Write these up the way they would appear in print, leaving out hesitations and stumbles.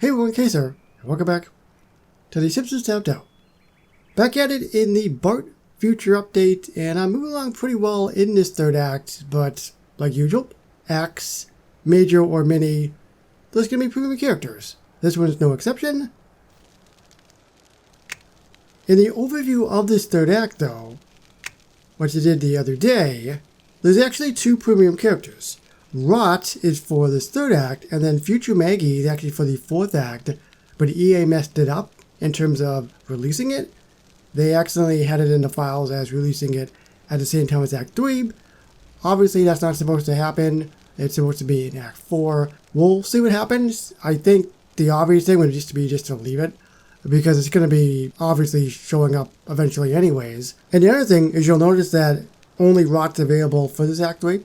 Hey everyone, Kaiser, and welcome back to the Simpsons Tapped Out. Back at it in the Bart Future Update, and I'm moving along pretty well in this third act, but like usual, acts, major or mini, there's going to be premium characters. This one's no exception. In the overview of this third act though, which I did the other day, there's actually two premium characters. Rott is for this third act, and then Future Maggie is actually for the fourth act, but EA messed it up in terms of releasing it. They accidentally had it in the files as releasing it at the same time as Act 3. Obviously that's not supposed to happen. It's supposed to be in Act 4. We'll see what happens. I think the obvious thing would just be to leave it, because it's going to be obviously showing up eventually anyways. And the other thing is you'll notice that only Rott's available for this Act 3.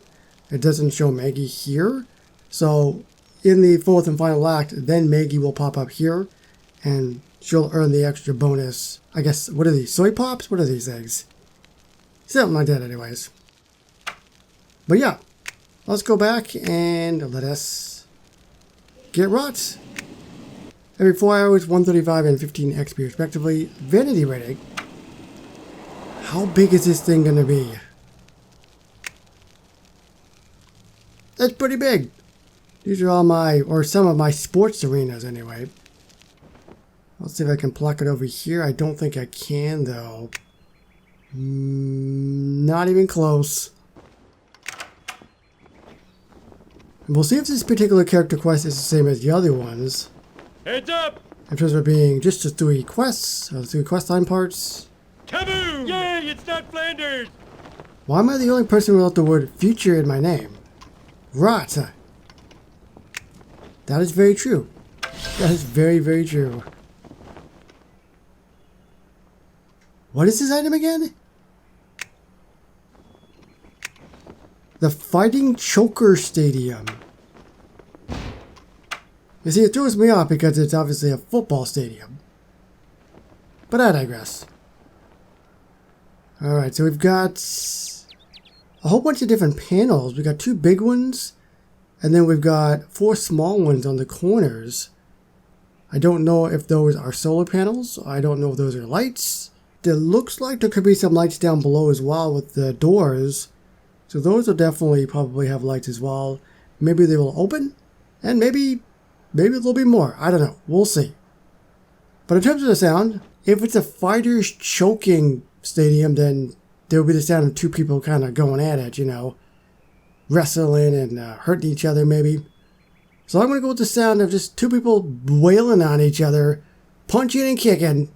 It doesn't show Maggie here. So in the fourth and final act, then Maggie will pop up here and she'll earn the extra bonus. I guess, what are these? Soy pops? What are these things? Something like that anyways. But yeah, let's go back and let us get Rott. Every 4 hours, 135 and 15 XP respectively. Vanity rating. How big is this thing gonna be? That's pretty big. These are all my, or some of my sports arenas anyway. Let's see if I can pluck it over here. I don't think I can though. Not even close. And we'll see if this particular character quest is the same as the other ones. Heads up! In terms of being just the 3 quests, or 3 questline parts. Kaboom! Yay, it's not Flanders! Why am I the only person without the word future in my name? Rott. That is very true. That is very, very true. What is this item again? The Fighting Choker Stadium. You see, it throws me off because it's obviously a football stadium. But I digress. Alright, so we've got a whole bunch of different panels. We've got 2 big ones, and then we've got 4 small ones on the corners. I don't know if those are solar panels. I don't know if those are lights. It looks like there could be some lights down below as well with the doors. So those will definitely probably have lights as well. Maybe they will open, and maybe there'll be more. I don't know. We'll see. But in terms of the sound, if it's a fighters choking stadium, then there will be the sound of 2 people kind of going at it, you know, wrestling and hurting each other maybe. So I'm going to go with the sound of just 2 people wailing on each other, punching and kicking.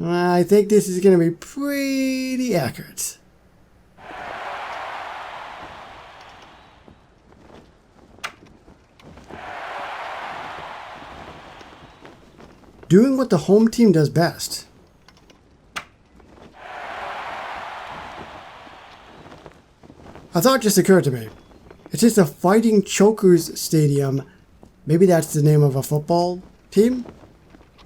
I think this is going to be pretty accurate. Doing what the home team does best. A thought just occurred to me. It's just a Fighting Chokers Stadium. Maybe that's the name of a football team?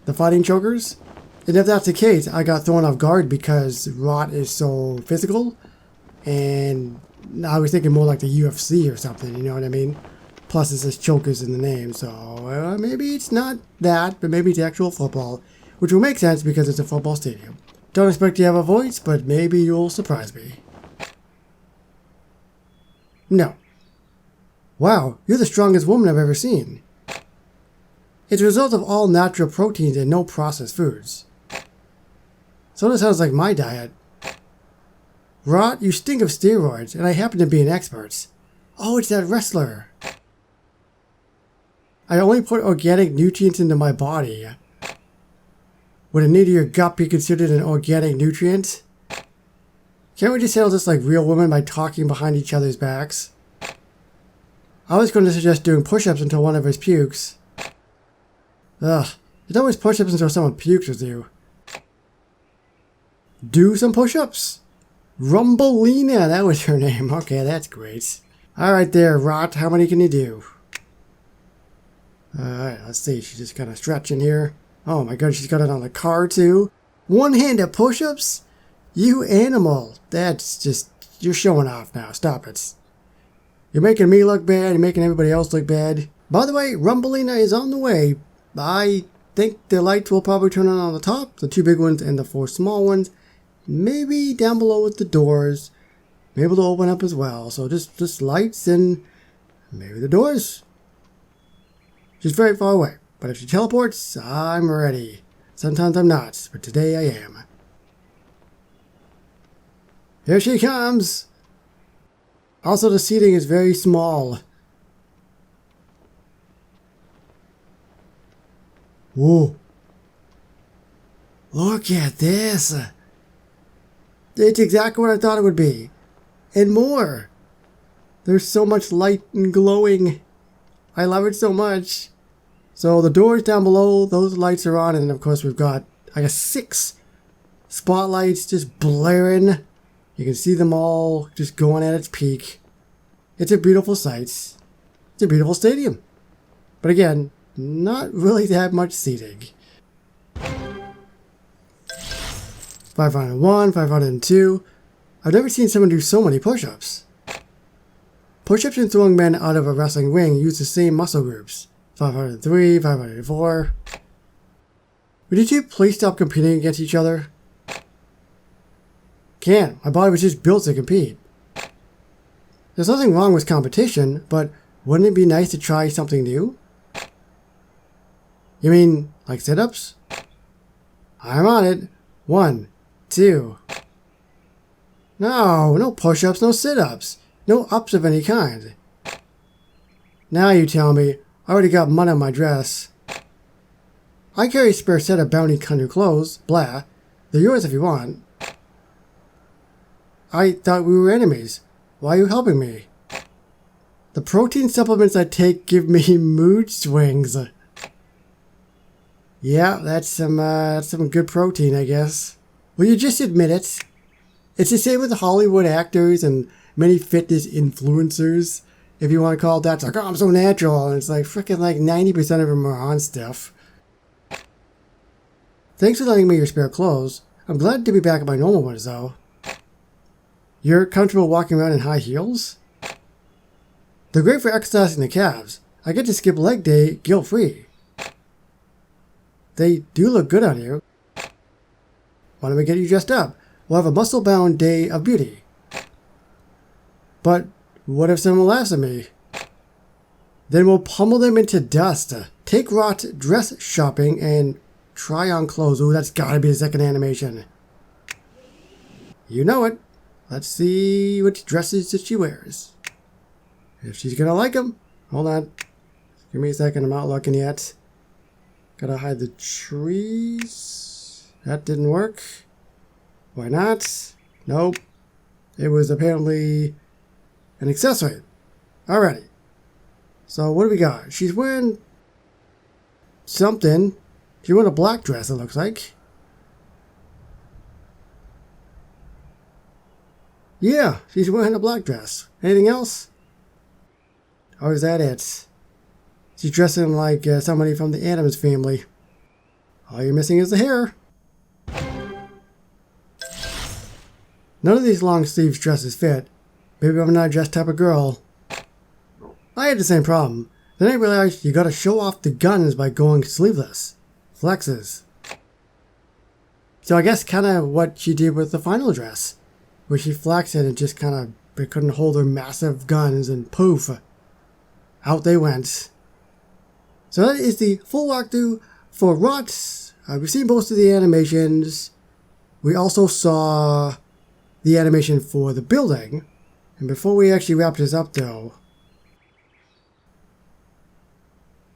The Fighting Chokers? And if that's the case, I got thrown off guard because Rott is so physical. And I was thinking more like the UFC or something, you know what I mean? Plus it says Chokers in the name, so maybe it's not that, but maybe it's actual football. Which will make sense because it's a football stadium. Don't expect to have a voice, but maybe you'll surprise me. No. Wow, you're the strongest woman I've ever seen. It's a result of all natural proteins and no processed foods. So that sounds like my diet. Rott, you stink of steroids, and I happen to be an expert. Oh, it's that wrestler. I only put organic nutrients into my body. Would a need of your gut be considered an organic nutrient? Can't we just handle this like real women by talking behind each other's backs? I was going to suggest doing push-ups until one of us pukes. Ugh, it's always push-ups until someone pukes with you. Do some push-ups. Rumbleina, that was her name. Okay, that's great. Alright there, Rott, how many can you do? Alright, let's see, she's just kind of stretching here. Oh my god, she's got it on the car too. One-handed push-ups? You animal. That's just, you're showing off now. Stop it. You're making me look bad. You're making everybody else look bad. By the way, Rumbleina is on the way. I think the lights will probably turn on the top, the 2 big ones and the 4 small ones. Maybe down below with the doors. Maybe they'll open up as well. So just lights and maybe the doors. She's very far away, but if she teleports, I'm ready. Sometimes I'm not, but today I am. Here she comes! Also, the seating is very small. Whoa. Look at this! It's exactly what I thought it would be. And more! There's so much light and glowing. I love it so much. So the doors down below, those lights are on, and of course we've got, I guess, 6 spotlights just blaring. You can see them all just going at its peak. It's a beautiful sight. It's a beautiful stadium. But again, not really that much seating. 501, 502. I've never seen someone do so many push-ups. Push-ups and throwing men out of a wrestling ring use the same muscle groups. 503, 504. Would you two please stop competing against each other? Can't. My body was just built to compete. There's nothing wrong with competition, but wouldn't it be nice to try something new? You mean, like sit-ups? I'm on it. 1, 2. No push-ups, no sit-ups. No ups of any kind. Now you tell me, I already got mud on my dress. I carry a spare set of bounty hunter clothes, blah. They're yours if you want. I thought we were enemies. Why are you helping me? The protein supplements I take give me mood swings. Yeah, that's some good protein, I guess. Well, you just admit it. It's the same with Hollywood actors and many fitness influencers, if you want to call it that. It's like, oh, I'm so natural. And it's like, freaking like 90% of them are on stuff. Thanks for lending me your spare clothes. I'm glad to be back in my normal ones, though. You're comfortable walking around in high heels? They're great for exercising the calves. I get to skip leg day guilt-free. They do look good on you. Why don't we get you dressed up? We'll have a muscle-bound day of beauty. But what if someone laughs at me? Then we'll pummel them into dust. Take Rott dress shopping and try on clothes. Ooh, that's gotta be the second animation. You know it. Let's see which dresses that she wears. If she's gonna like them. Hold on. Give me a second, I'm not looking yet. Gotta hide the trees. That didn't work. Why not? Nope. It was apparently an accessory. Alrighty. So what do we got? She's wearing something. She's wearing a black dress, it looks like. Yeah, she's wearing a black dress. Anything else? Or is that it? She's dressing like somebody from the Addams family. All you're missing is the hair. None of these long sleeves dresses fit. Maybe I'm not a dress type of girl. I had the same problem. Then I realized you gotta show off the guns by going sleeveless. Flexes. So I guess kinda what she did with the final dress. Where she flexed it and just kinda couldn't hold her massive guns and poof. Out they went. So that is the full walkthrough for Rott. We've seen most of the animations. We also saw the animation for the building. And before we actually wrap this up though,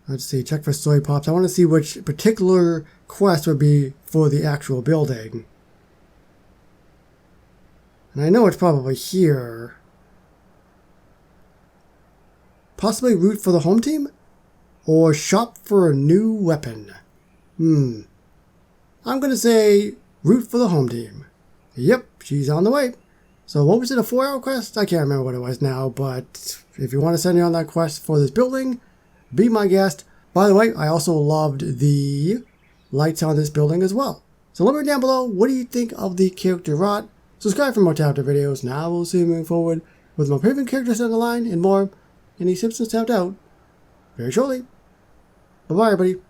let's see, check for story pops. I want to see which particular quest would be for the actual building. And I know it's probably here. Possibly root for the home team? Or shop for a new weapon? I'm going to say root for the home team. Yep, she's on the way. So what was it, a 4-hour quest? I can't remember what it was now, but if you want to send me on that quest for this building, be my guest. By the way, I also loved the lights on this building as well. So let me know down below, what do you think of the character Rott? Subscribe for more Tapped Out videos. Now we'll see you moving forward with my favorite characters on the line and more in the Simpsons Tapped Out very shortly. Bye-bye, everybody.